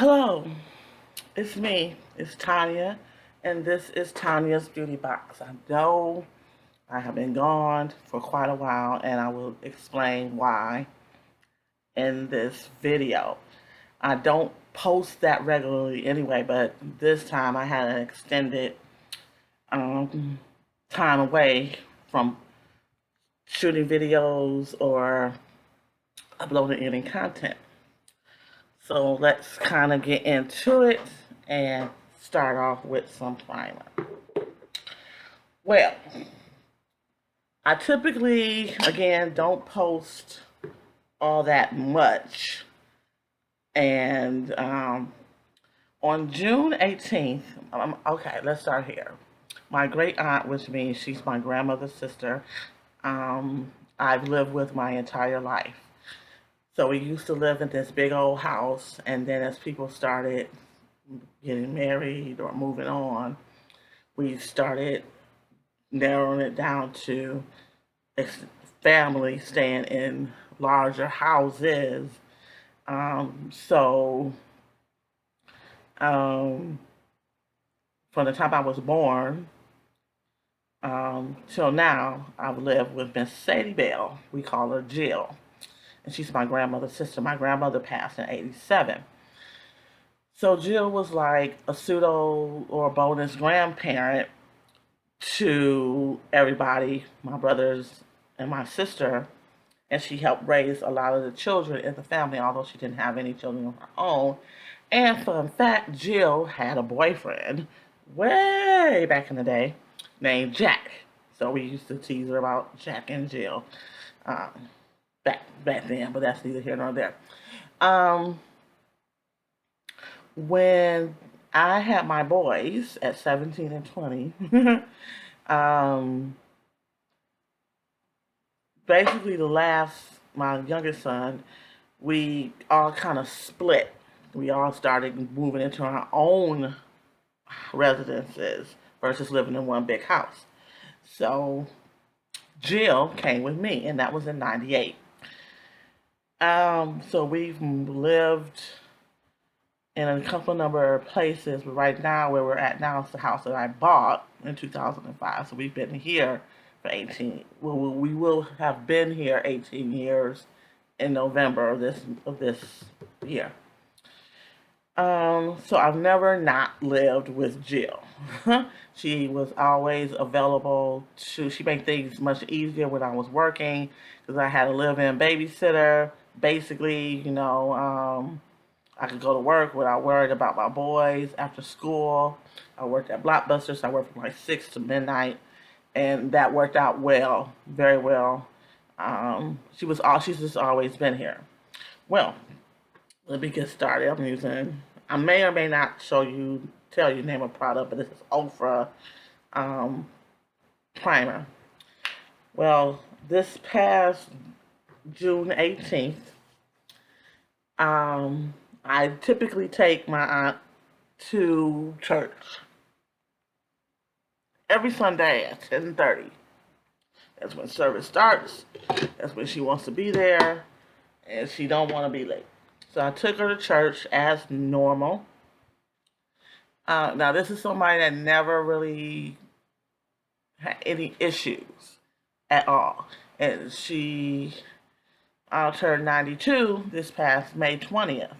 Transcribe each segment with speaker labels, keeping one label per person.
Speaker 1: Hello, it's me, it's Tanya, and this is Tanya's Beauty Box. I know I have been gone for quite a while, and I will explain why in this video. I don't post that regularly anyway, but this time I had an extended um, time away from shooting videos or uploading any content. So let's kind of get into it and start off with some primer. Well, I typically, again, don't post all that much. And on June 18th, okay, let's start here. My great aunt, which means she's my grandmother's sister, I've lived with my entire life. So we used to live in this big old house, and then as people started getting married or moving on, we started narrowing it down to family staying in larger houses. So um, from the time I was born till now, I've lived with Miss Sadie Bell. We call her Jill. And she's my grandmother's sister. My grandmother passed in '87. So Jill was like a pseudo or bonus grandparent to everybody, my brothers and my sister, and she helped raise a lot of the children in the family, although she didn't have any children of her own. And fun fact, Jill had a boyfriend way back in the day named Jack. So we used to tease her about Jack and Jill um, back then, but that's neither here nor there. Um, when I had my boys at 17 and 20, um, basically my youngest son, we all kind of split. We all started moving into our own residences versus living in one big house. So Jill came with me, and that was in '98. So we've lived in a couple number of places, but right now where we're at now is the house that I bought in 2005. So we've been here for 18. Well, we will have been here 18 years in November of this year. So I've never not lived with Jill. She was always available she made things much easier when I was working because I had a live-in babysitter. Basically, I could go to work without worrying about my boys after school. I worked at Blockbuster, so I worked from like 6 to midnight, and that worked out well, very well. She's just always been here. Well, let me get started. I may or may not tell you the name of the product, but this is Ofra um, primer. Well, this past June 18th, I typically take my aunt to church every Sunday at 10:30. That's when service starts. That's when she wants to be there, and she don't want to be late. So I took her to church as normal. Now this is somebody that never really had any issues at all, and she turned 92 this past May 20th.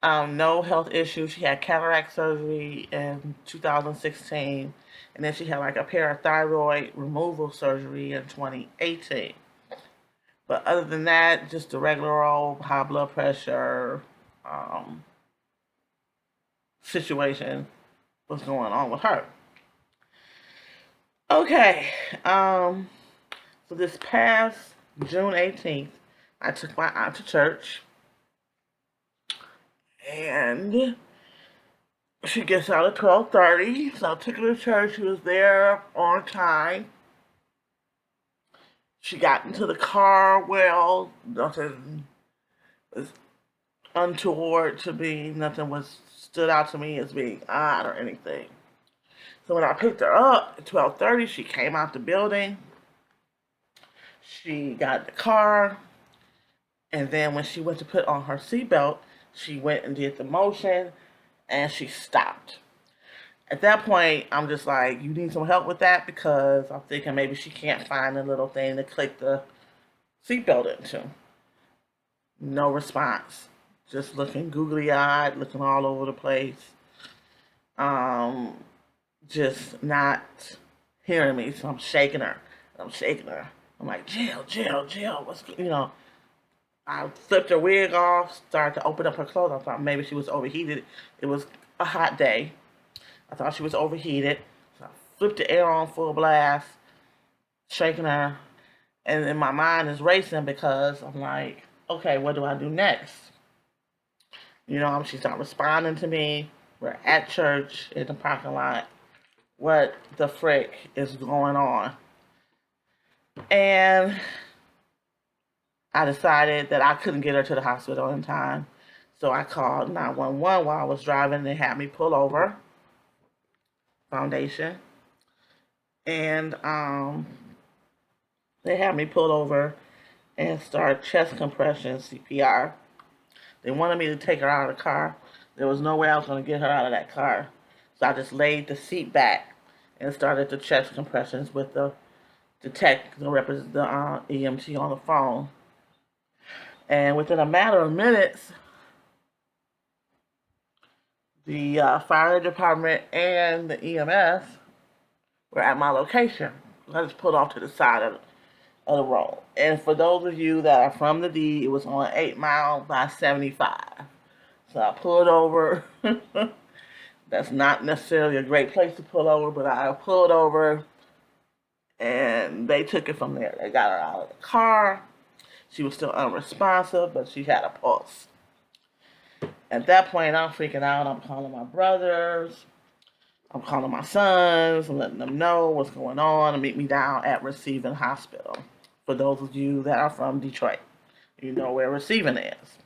Speaker 1: No health issues. She had cataract surgery in 2016, and then she had like a parathyroid removal surgery in 2018. But other than that, just the regular old high blood pressure situation was going on with her. Okay, so this past June 18th, I took my aunt to church, and she gets out at 12:30, so I took her to church. She was there on time. She got into the car well, nothing was untoward to me, nothing was stood out to me as being odd or anything. So when I picked her up at 12:30, she came out the building. She got in the car, and then when she went to put on her seatbelt, She went and did the motion, and she stopped. At that point, I'm just like, you need some help with that, because I'm thinking maybe she can't find the little thing to click the seatbelt into. No response. Just looking googly eyed, looking all over the place. Um, just not hearing me. So I'm shaking her. I'm shaking her. I'm like, Jill, Jill, Jill, I flipped her wig off, started to open up her clothes. I thought maybe she was overheated. It was a hot day. I thought she was overheated. So I flipped the air on full blast, shaking her. And then my mind is racing because I'm like, okay, what do I do next? She's not responding to me. We're at church in the parking lot. What the frick is going on? And I decided that I couldn't get her to the hospital in time. So I called 911 while I was driving. They had me pull over, foundation. And they had me pull over and start chest compression, CPR. They wanted me to take her out of the car. There was no way I was going to get her out of that car. So I just laid the seat back and started the chest compressions with the EMT on the phone. And within a matter of minutes, the fire department and the EMS were at my location. I just pulled off to the side of the road. And for those of you that are from the D, it was on 8 Mile by 75. So I pulled over. That's not necessarily a great place to pull over, but I pulled over and they took it from there. They got her out of the car. She was still unresponsive, but she had a pulse. At that point, I'm freaking out. I'm calling my brothers. I'm calling my sons. I'm letting them know what's going on and meet me down at Receiving Hospital. For those of you that are from Detroit, you know where Receiving is.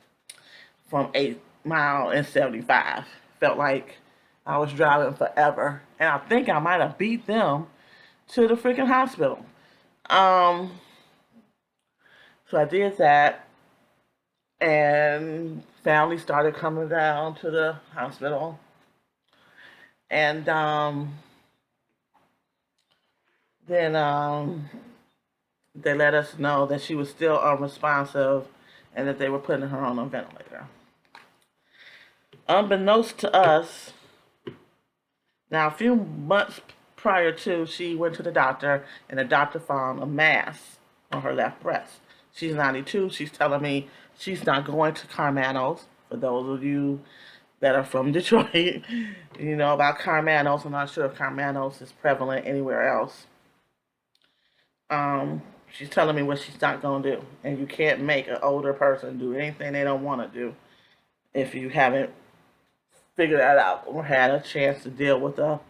Speaker 1: From 8 Mile and 75. Felt like I was driving forever. And I think I might have beat them to the freaking hospital. So I did that. And family started coming down to the hospital. And then they let us know that she was still unresponsive and that they were putting her on a ventilator. Unbeknownst to us, now a few months prior to, she went to the doctor and the doctor found a mass on her left breast. She's 92. She's telling me she's not going to Carmanos. For those of you that are from Detroit, you know about Carmanos. I'm not sure if Carmanos is prevalent anywhere else. She's telling me what she's not going to do. And you can't make an older person do anything they don't want to do if you haven't figured that out or had a chance to deal with a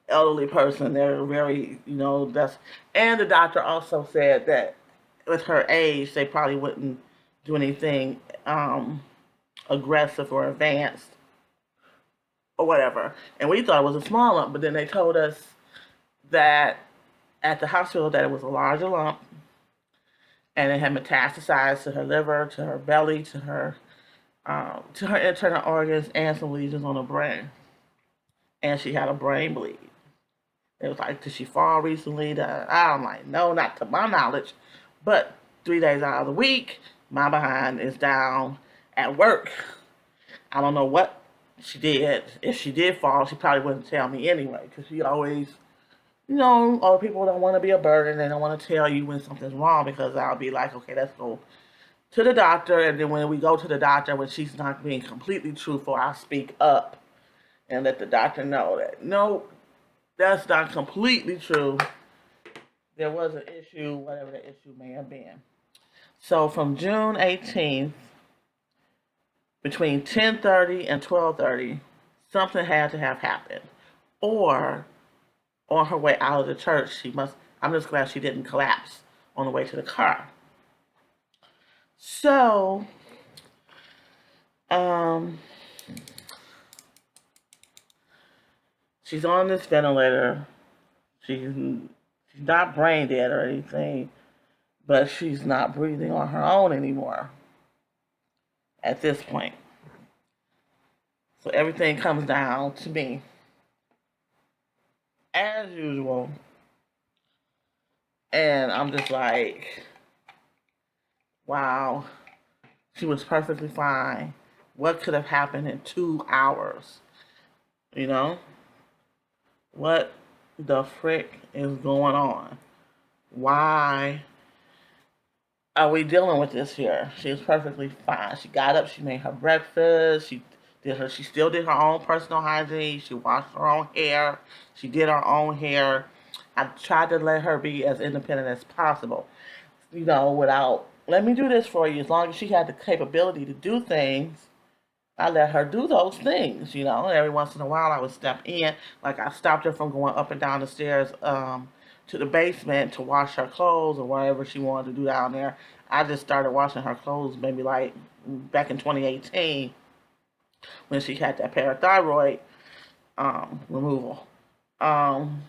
Speaker 1: elderly person. They're very, and the doctor also said that with her age, they probably wouldn't do anything aggressive or advanced or whatever. And we thought it was a small lump, but then they told us that at the hospital that it was a larger lump and it had metastasized to her liver, to her belly, to her internal organs, and some lesions on her brain. And she had a brain bleed. It was like, did she fall recently? I'm like, no, not to my knowledge. But 3 days out of the week, my behind is down at work. I don't know what she did. If she did fall, she probably wouldn't tell me anyway, because she always, other people don't want to be a burden. They don't want to tell you when something's wrong, because I'll be like, okay, let's go to the doctor. And then when we go to the doctor, when she's not being completely truthful, I speak up and let the doctor know that, no, that's not completely true. There was an issue, whatever the issue may have been. So from June 18th, between 10:30 and 12:30, something had to have happened. Or on her way out of the church, I'm just glad she didn't collapse on the way to the car. So, she's on this ventilator. She's not brain dead or anything, but she's not breathing on her own anymore at this point. So everything comes down to me. As usual. And I'm just like, wow, she was perfectly fine. What could have happened in 2 hours? You know? What the frick is going on? Why are we dealing with this here? She was perfectly fine. She got up, she made her breakfast, she still did her own personal hygiene, she washed her own hair, she did her own hair. I tried to let her be as independent as possible, without let me do this for you. As long as she had the capability to do things, I let her do those things. Every once in a while, I would step in. Like, I stopped her from going up and down the stairs to the basement to wash her clothes or whatever she wanted to do down there. I just started washing her clothes maybe like back in 2018 when she had that parathyroid removal. Um,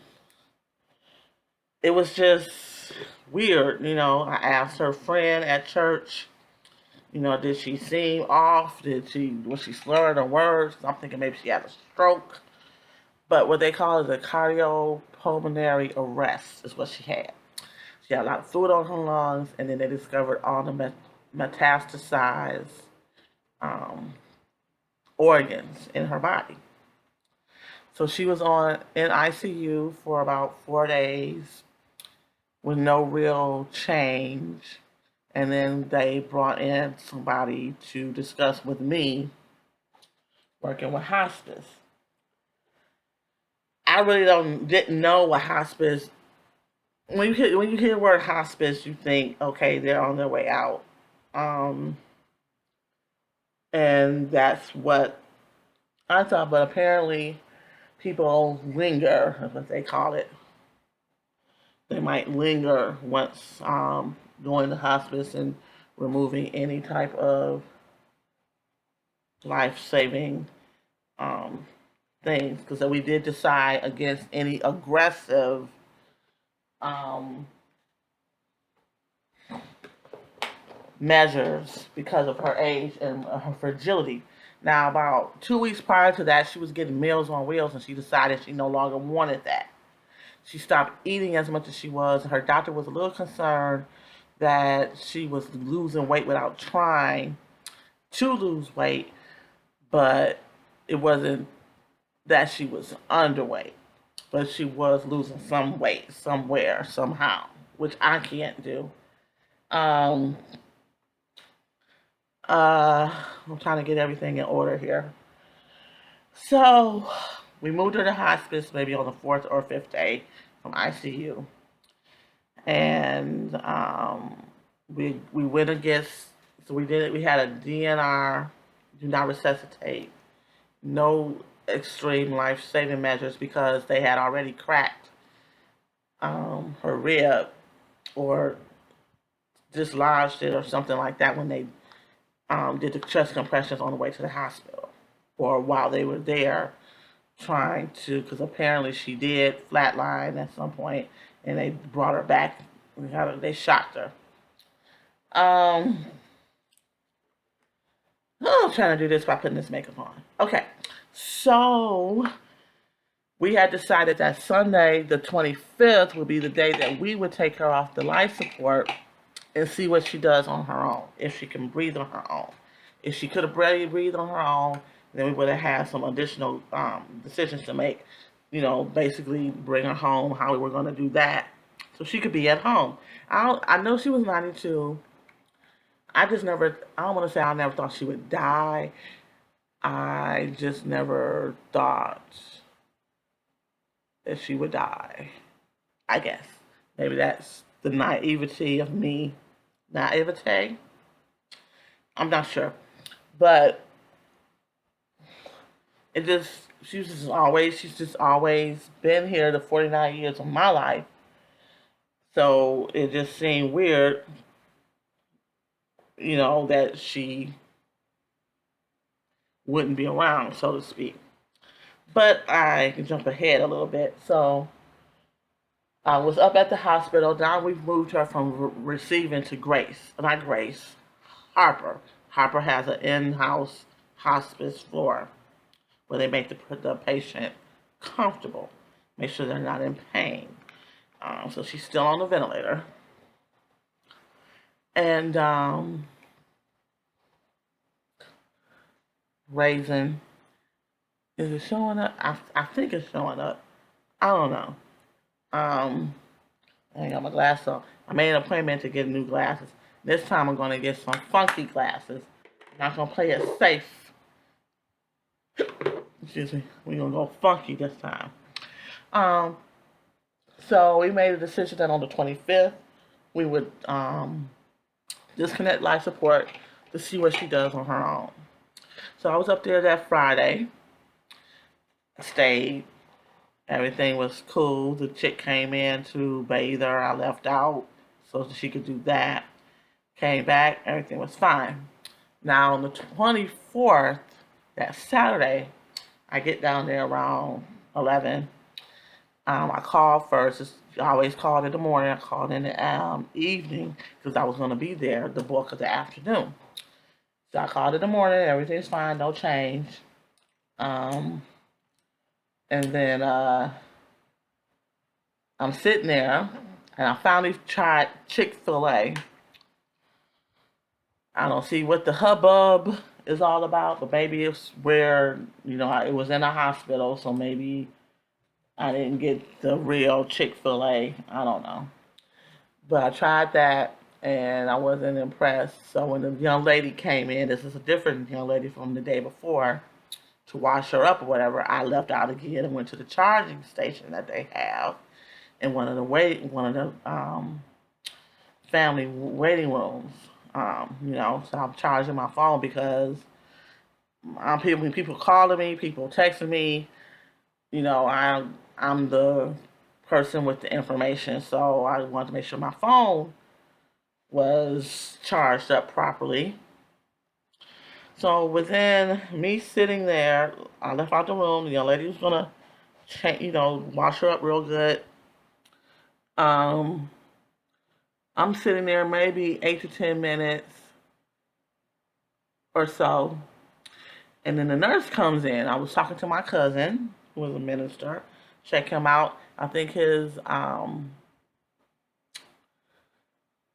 Speaker 1: it was just weird. I asked her friend at church, did she seem off? Was she slurring her words? I'm thinking maybe she had a stroke. But what they call is a cardiopulmonary arrest is what she had. She had a lot of fluid on her lungs, and then they discovered all the metastasized um, organs in her body. So she was in ICU for about 4 days with no real change. And then they brought in somebody to discuss with me working with hospice. I really didn't know what hospice. When you hear the word hospice, you think, okay, they're on their way out, um, and that's what I thought. But apparently, people linger, is what they call it. They might linger once going to hospice and removing any type of life-saving um, things, because we did decide against any aggressive um, measures because of her age and her fragility. Now, about 2 weeks prior to that, she was getting Meals on Wheels, and she decided she no longer wanted that. She stopped eating as much as she was, and her doctor was a little concerned that she was losing weight without trying to lose weight, but it wasn't that she was underweight, but she was losing some weight somewhere, somehow, which I can't do. Um, I'm trying to get everything in order here. So we moved her to hospice maybe on the fourth or fifth day from ICU, and we went against. So we did it. We had a DNR, do not resuscitate, no extreme life saving measures because they had already cracked her rib or dislodged it or something like that when they did the chest compressions on the way to the hospital or while they were there trying to, because apparently she did flatline at some point and they brought her back. They shocked her. Um, I'm trying to do this by putting this makeup on. Okay, so we had decided that Sunday, the 25th, would be the day that we would take her off the life support and see what she does on her own, if she can breathe on her own. If she could have barely breathed on her own, then we would have had some additional decisions to make. Basically bring her home, how we were going to do that, so she could be at home. I know she was 92. I don't want to say I never thought she would die. I just never thought that she would die. I guess. Maybe that's the naivety of me. Naivete? I'm not sure. But it just, she's just always been here the 49 years of my life. So it just seemed weird, that she wouldn't be around, so to speak. But I can jump ahead a little bit. So I was up at the hospital. Now we've moved her from receiving to Grace. Not Grace, Harper. Harper has an in-house hospice floor. where they make the patient comfortable, make sure they're not in pain. So she's still on the ventilator. And Raisin, is it showing up? I think it's showing up. I don't know. Um, I ain't got my glasses on. I made an appointment to get new glasses. This time I'm going to get some funky glasses. I'm not going to play it safe. Excuse me. We're going to go funky this time. Um, so we made a decision that on the 25th, we would disconnect life support to see what she does on her own. So I was up there that Friday. I stayed. Everything was cool. The chick came in to bathe her. I left out so that she could do that. Came back. Everything was fine. Now on the 24th, that Saturday, I get down there around 11. I called first. I always called in the morning. I called in the evening because I was going to be there the bulk of the afternoon. So I called in the morning. Everything's fine. No change. And then I'm sitting there, and I finally tried Chick-fil-A. I don't see what the hubbub is all about, but maybe it's where, it was in a hospital, so maybe I didn't get the real Chick-fil-A. I don't know. But I tried that, and I wasn't impressed. So when the young lady came in, this is a different young lady from the day before, to wash her up or whatever, I left out again and went to the charging station that they have in one of the family waiting rooms. So I'm charging my phone because when people calling me, people texting me, I'm the person with the information, so I wanted to make sure my phone was charged up properly. So within me sitting there, I left out the room. The young lady was gonna, wash her up real good. I'm sitting there maybe 8 to 10 minutes or so, and then the nurse comes in. I was talking to my cousin, who was a minister. Check him out. I think his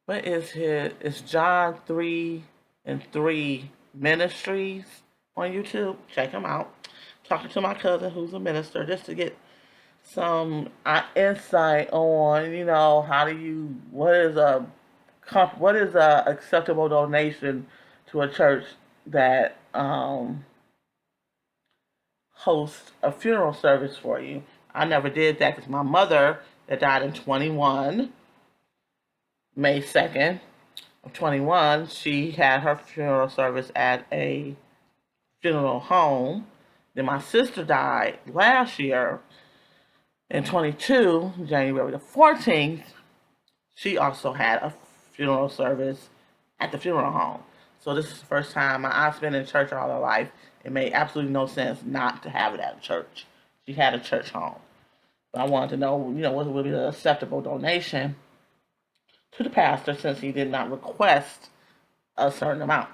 Speaker 1: what is his? It's John 3 and 3 Ministries on YouTube. Check him out. Talking to my cousin, who's a minister, just to get some insight on, what is a acceptable donation to a church that hosts a funeral service for you. I never did that because my mother, that died in 21, May 2nd of 21, she had her funeral service at a funeral home. Then my sister died last year in 22, January the 14th. She also had a funeral service at the funeral home. So this is the first time. My aunt's been in church all her life. It made absolutely no sense not to have it at a church. She had a church home. But I wanted to know, what would be an acceptable donation to the pastor since he did not request a certain amount.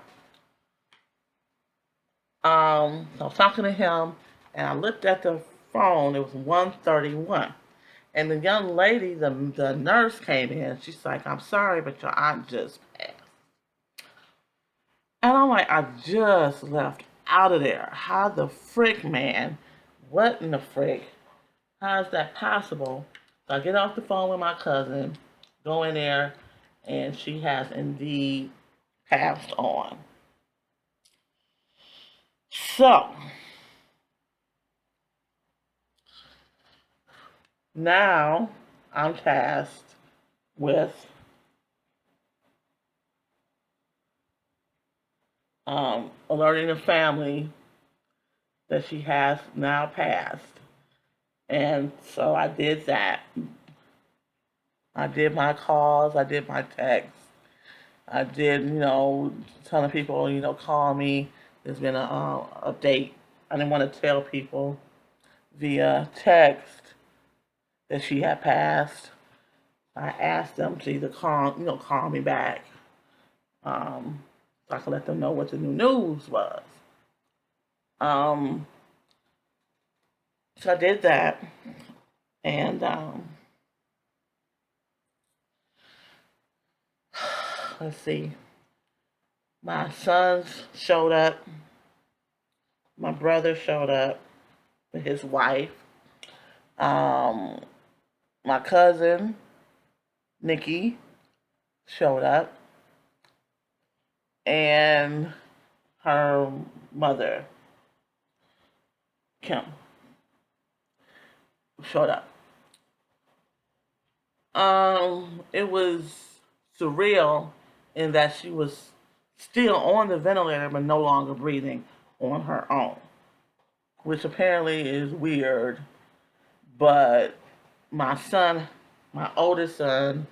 Speaker 1: So I was talking to him, and I looked at the phone. It was 1:31. And the young lady, the nurse came in. She's like, "I'm sorry, but your aunt just passed." And I'm like, I just left out of there. How the frick, man? What in the frick? How is that possible? So I get off the phone with my cousin, go in there, and she has indeed passed on. So, now I'm tasked with alerting the family that she has now passed. And so I did that. I did my calls, I did my texts, I did, telling people, call me. There's been an update. I didn't want to tell people via text that she had passed. I asked them to either call me back, so I could let them know what the new news was. So I did that, and let's see, my sons showed up, my brother showed up with his wife, um, my cousin Nikki showed up, and her mother Kim showed up. It was surreal in that she was still on the ventilator but no longer breathing on her own, which apparently is weird. But my son, my oldest son,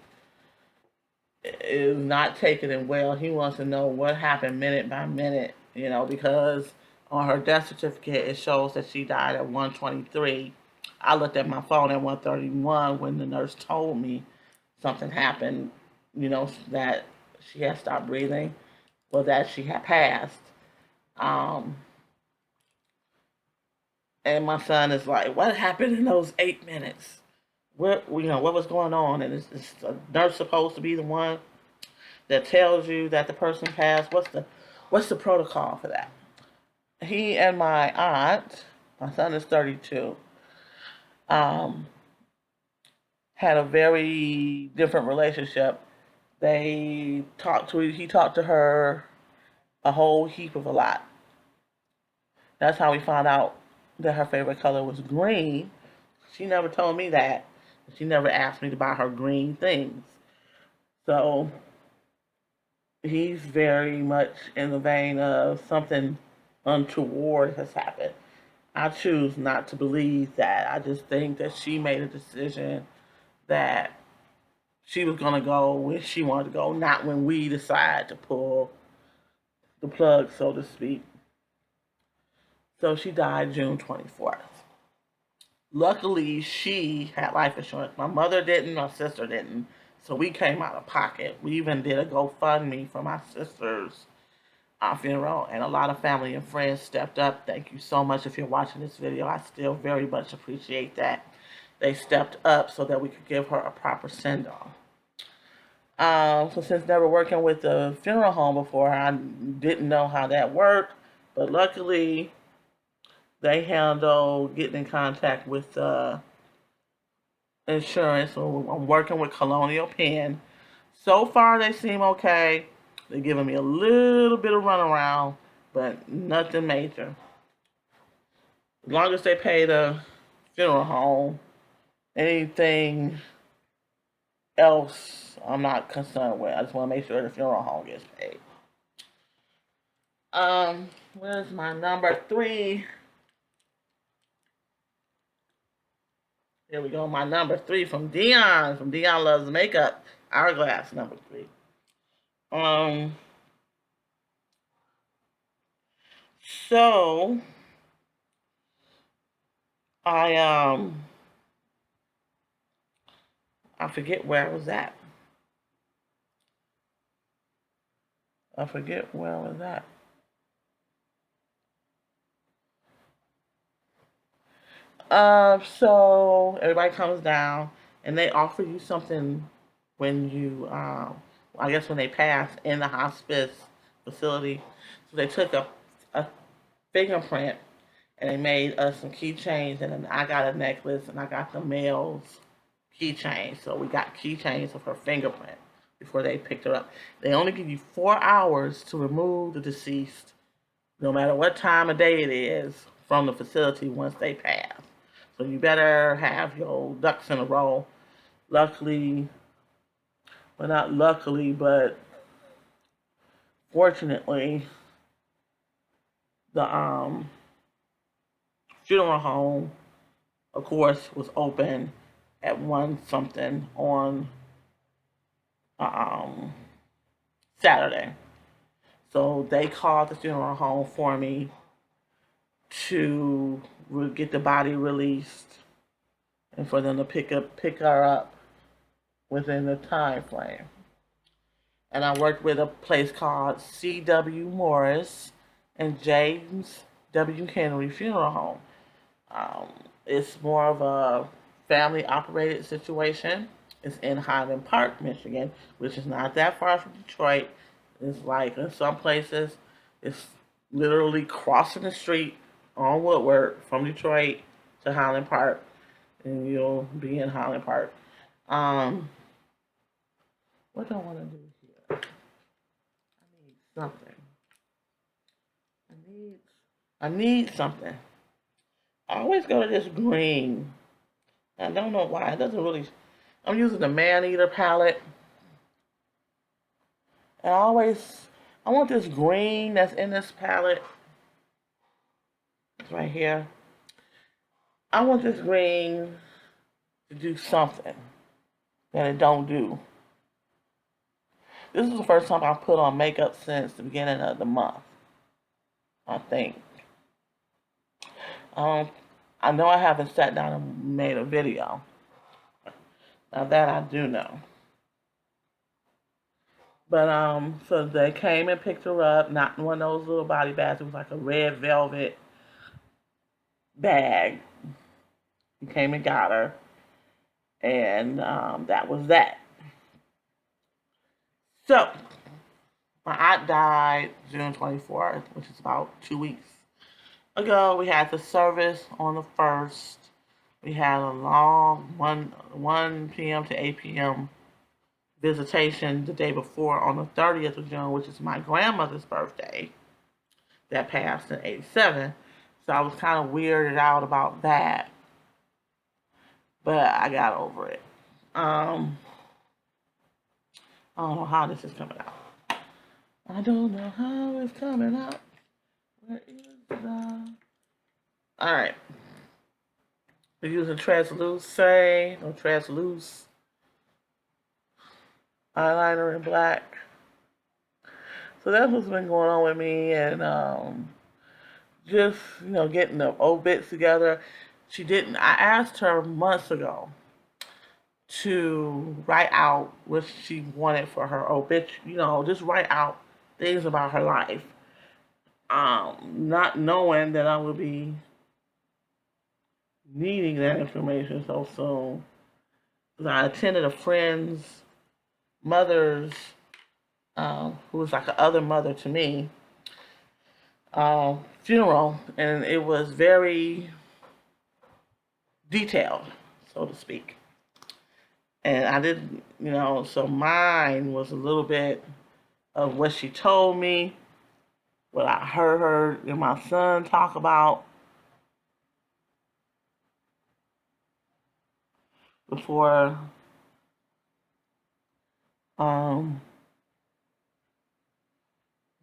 Speaker 1: is not taking it well. He wants to know what happened minute by minute, because on her death certificate it shows that she died at 1:23. I looked at my phone at 1:31 when the nurse told me something happened, that she had stopped breathing or that she had passed. Um, and my son is like, "What happened in those 8 minutes? What was going on?" And is the nurse supposed to be the one that tells you that the person passed? What's the protocol for that? He and my aunt, my son is 32, um, had a very different relationship. He talked to her a whole heap of a lot. That's how we found out that her favorite color was green. She never told me that. She never asked me to buy her green things. So he's very much in the vein of something untoward has happened. I choose not to believe that. I just think that she made a decision that she was going to go when she wanted to go, not when we decide to pull the plug, so to speak. So she died June 24th. Luckily, she had life insurance. My mother didn't, my sister didn't. So we came out of pocket. We even did a GoFundMe for my sister's funeral, and a lot of family and friends stepped up. Thank you so much if you're watching this video. I still very much appreciate that. They stepped up so that we could give her a proper send-off. So since never working with a funeral home before, I didn't know how that worked. But luckily, they handled getting in contact with insurance. So I'm working with Colonial Penn. So far, they seem okay. They're giving me a little bit of runaround, but nothing major. As long as they pay the funeral home, anything else I'm not concerned with. I just want to make sure the funeral home gets paid. Where's my number 3? Here we go. My number 3 from Dion. From Dion Loves Makeup. Hourglass number 3. Um. So I I forget where I was at. I forget where I was at. So everybody comes down and they offer you something when you, I guess when they pass in the hospice facility. So they took a fingerprint and they made us some keychains, and then I got a necklace and I got the male's keychain. So we got keychains of her fingerprint before they picked her up. They only give you 4 hours to remove the deceased, no matter what time of day it is, from the facility once they pass. So you better have your ducks in a row. Luckily, well, not luckily, but fortunately, the funeral home, of course, was open at 1 something on um, Saturday. So they called the funeral home for me to get the body released and for them to pick her up within the time frame. And I worked with a place called C.W. Morris and James W. Henry Funeral Home. Um, it's more of a family operated situation. It's in Highland Park, Michigan, which is not that far from Detroit. It's like in some places, it's literally crossing the street on Woodward from Detroit to Highland Park, and you'll be in Highland Park. Um, what do I want to do here? I need something. I need. I need something. I always go to this green. I don't know why. It doesn't really. I'm using the Man Eater palette. And I want this green that's in this palette. It's right here. I want this green to do something that it don't do. This is the first time I've put on makeup since the beginning of the month, I think. Um, I know I haven't sat down and made a video. Now that I do know. But so they came and picked her up, not one of those little body bags. It was like a red velvet bag. He came and got her, and that was that. So my aunt died June 24th, which is about 2 weeks ago. We had the service on the 1st. We had a long 1 p.m. to 8 p.m. visitation the day before on the 30th of June, which is my grandmother's birthday that passed in 87. So I was kind of weirded out about that, but I got over it. I don't know how this is coming out. I don't know how it's coming out. Where is the... Alright. We're using transluce, no transluce eyeliner in black. So that's what's been going on with me, and just getting the old bits together. She didn't. I asked her months ago to write out what she wanted for her obit. Just write out things about her life. Not knowing that I would be needing that information so soon. I attended a friend's mother's, who was like a other mother to me, funeral, and it was very detailed, so to speak. And I didn't, so mine was a little bit of what she told me, what I heard her and my son talk about before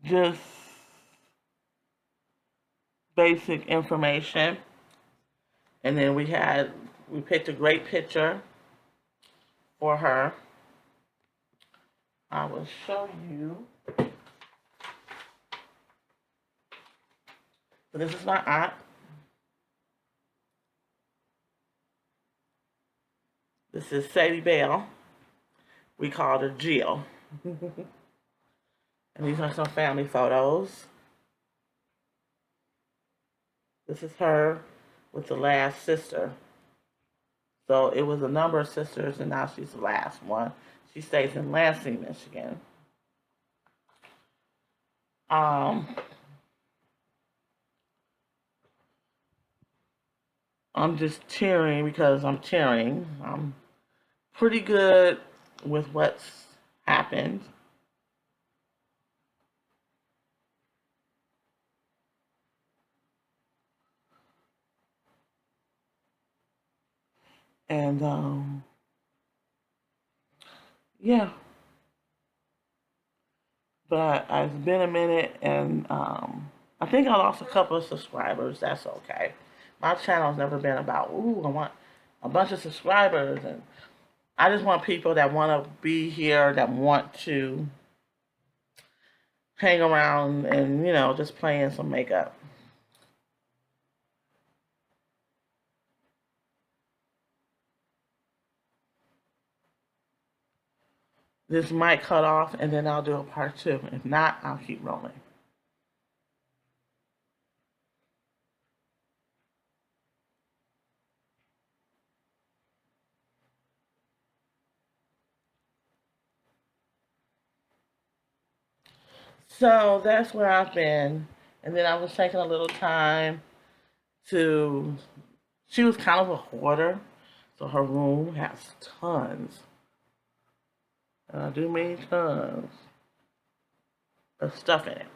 Speaker 1: just basic information. And then we picked a great picture for her. I will show you. So this is my aunt. This is Sadie Bell. We called her Jill. And these are some family photos. This is her with the last sister. So it was a number of sisters, and now she's the last one. She stays in Lansing, Michigan. I'm just tearing because I'm tearing. I'm pretty good with what's happened. And yeah. But it's been a minute, and I think I lost a couple of subscribers. That's okay. My channel's never been about, ooh, I want a bunch of subscribers, and I just want people that want to be here, that want to hang around and, just playing some makeup. This might cut off, and then I'll do a part 2. If not, I'll keep rolling. So that's where I've been. And then I was taking a little time to, she was kind of a hoarder. So her room has tons, and I do mean tons, of stuff in it.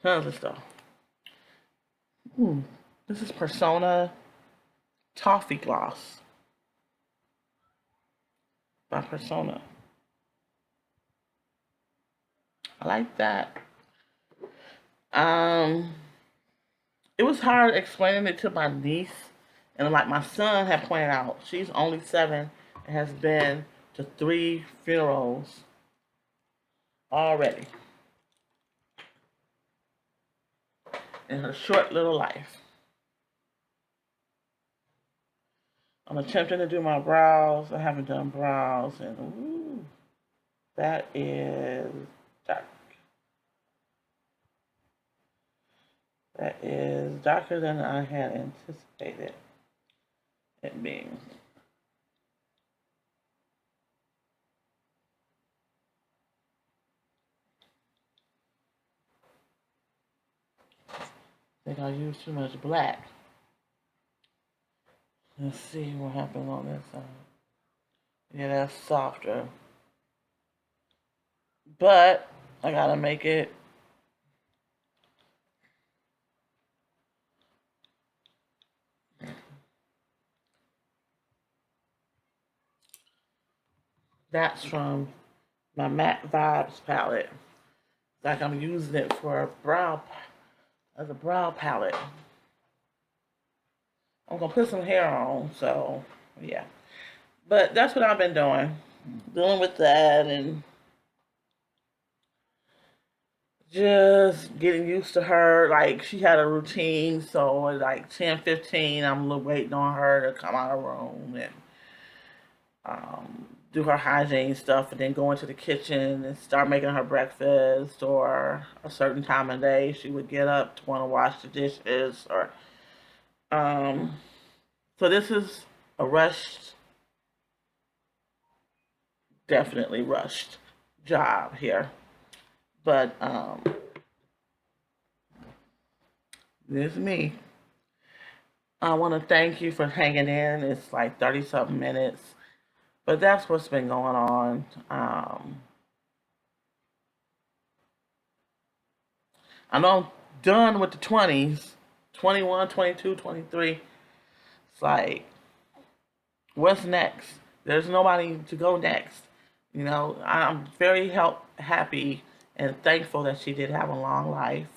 Speaker 1: Tons of stuff. Hmm. This is Persona Toffee Gloss by Persona. I like that. Um, it was hard explaining it to my niece, and like my son had pointed out, she's only 7 and has been to 3 funerals already in her short little life. I'm attempting to do my brows. I haven't done brows, and ooh, that is dark. That is darker than I had anticipated it being. I think I used too much black. Let's see what happens on this side. Yeah, that's softer. But I gotta make it. That's from my Matte Vibes palette. Like I'm using it for a brow, as a brow palette. I'm gonna put some hair on, so yeah. But that's what I've been doing. Dealing with that and just getting used to her. Like she had a routine, so at like 10:15, I'm waiting on her to come out of the room and do her hygiene stuff, and then go into the kitchen and start making her breakfast. Or a certain time of day, she would get up to want to wash the dishes. Or um, so this is a rushed, definitely rushed job here. But this is me. I want to thank you for hanging in. It's like 30 something minutes, but that's what's been going on. I know I'm done with the 20s, 21, 22, 23. It's like, what's next? There's nobody to go next. You know, I'm very happy and thankful that she did have a long life.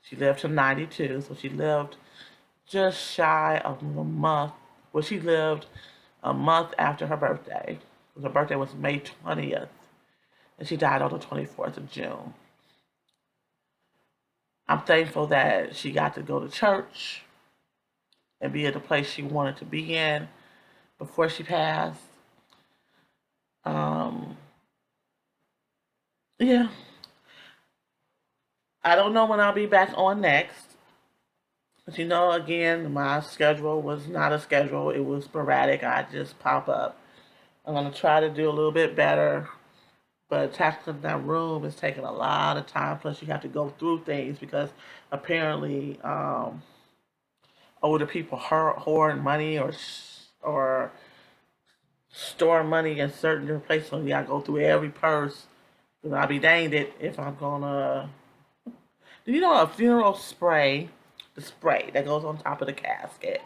Speaker 1: She lived to 92, so she lived just shy of a month. Well, she lived a month after her birthday. Her birthday was May 20th, and she died on the 24th of June. I'm thankful that she got to go to church and be at the place she wanted to be in before she passed. Um, yeah, I don't know when I'll be back on next. But you know, again, my schedule was not a schedule, it was sporadic. I just pop up. I'm going to try to do a little bit better. But tackling that room is taking a lot of time. Plus, you have to go through things because apparently older people hoard money or store money in certain different places. So you got to go through every purse. And I'll be danged it if I'm gonna. Do you know a funeral spray? The spray that goes on top of the casket.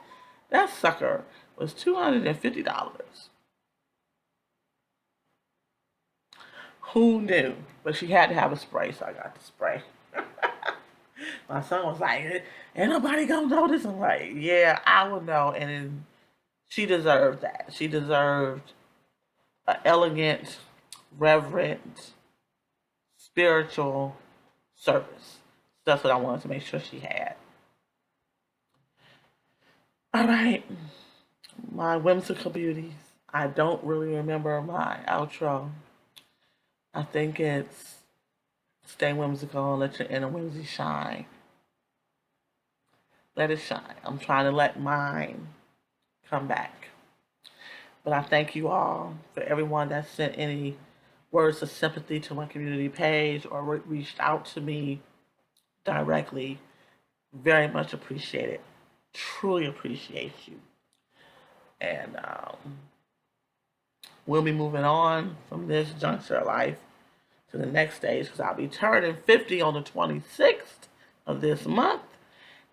Speaker 1: That sucker was $250. Who knew? But she had to have a spray, so I got the spray. My son was like, "Ain't nobody gonna notice." I'm like, "Yeah, I will know." And then she deserved that. She deserved an elegant, reverent, spiritual service. That's what I wanted to make sure she had. All right, my whimsical beauties. I don't really remember my outro. I think it's stay whimsical and let your inner whimsy shine. Let it shine. I'm trying to let mine come back. But I thank you all for everyone that sent any words of sympathy to my community page or reached out to me directly. Very much appreciate it. Truly appreciate you. And we'll be moving on from this juncture of life to the next stage because I'll be turning 50 on the 26th of this month.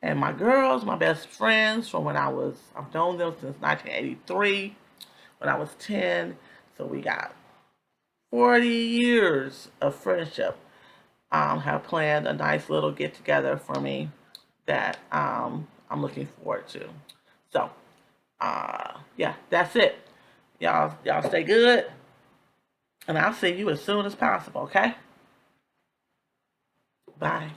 Speaker 1: And my girls, my best friends from I've known them since 1983 when I was 10. So we got 40 years of friendship. Have planned a nice little get together for me that I'm looking forward to. So, yeah, that's it. Y'all stay good, and I'll see you as soon as possible. Okay? Bye.